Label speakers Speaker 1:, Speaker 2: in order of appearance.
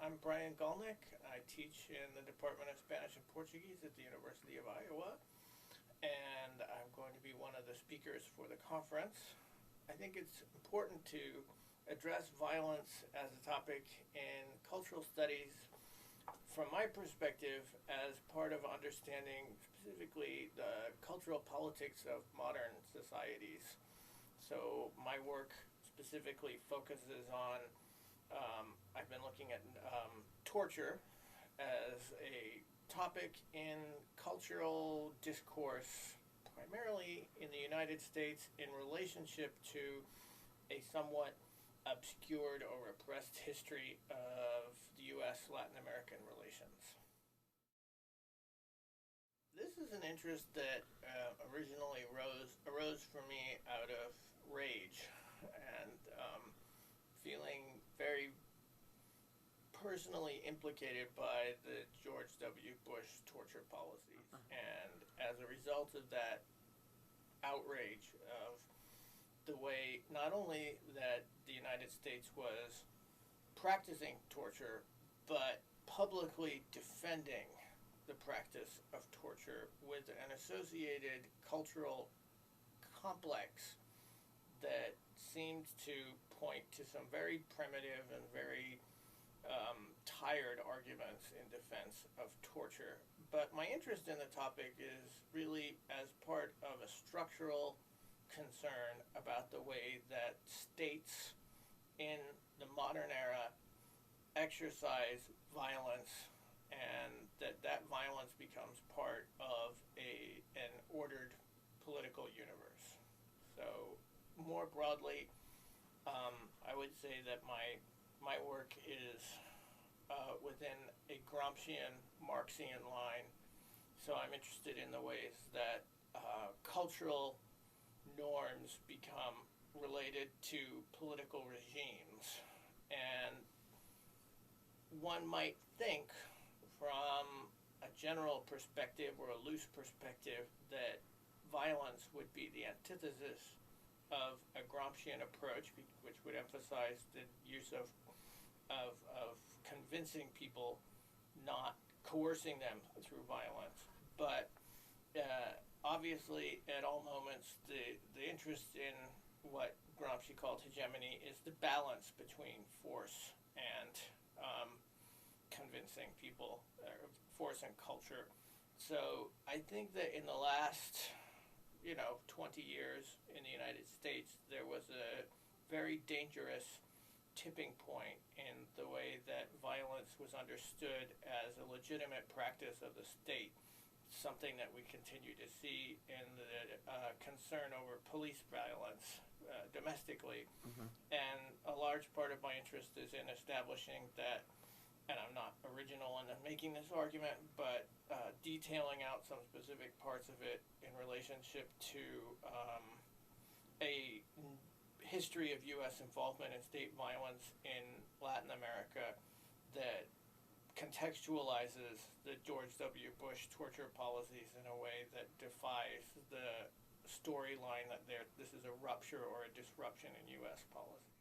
Speaker 1: I'm Brian Gollnick. I teach in the Department of Spanish and Portuguese at the University of Iowa, and I'm going to be one of the speakers for the conference. I think it's important to address violence as a topic in cultural studies from my perspective as part of understanding specifically the cultural politics of modern societies. So my work specifically focuses on I've been looking at torture as a topic in cultural discourse, primarily in the United States, in relationship to a somewhat obscured or repressed history of the U.S.-Latin American relations. This is an interest that originally arose for me out of rage and feeling very personally implicated by the George W. Bush torture policies. And as a result of that outrage of the way not only that the United States was practicing torture, but publicly defending the practice of torture with an associated cultural complex that seemed to point to some very primitive and very tired arguments in defense of torture. But my interest in the topic is really as part of a structural concern about the way that states in the modern era exercise violence, and that violence becomes part of an ordered political universe. So more broadly, I would say that my work is within a Gramscian, Marxian line. So I'm interested in the ways that cultural norms become related to political regimes. And one might think from a general perspective or a loose perspective that violence would be the antithesis of a Gramscian approach, which would emphasize the use of convincing people, not coercing them through violence. But obviously, at all moments, the interest in what Gramsci called hegemony is the balance between force and convincing people, force and culture. So I think that in the last 20 years in the United States, there was a very dangerous tipping point in the way that violence was understood as a legitimate practice of the state, something that we continue to see in the concern over police violence domestically. And a large part of my interest is in establishing that, and I'm not original in making this argument, but detailing out some specific parts of it in relationship to a history of U.S. involvement in state violence in Latin America that contextualizes the George W. Bush torture policies in a way that defies the storyline that this is a rupture or a disruption in U.S. policy.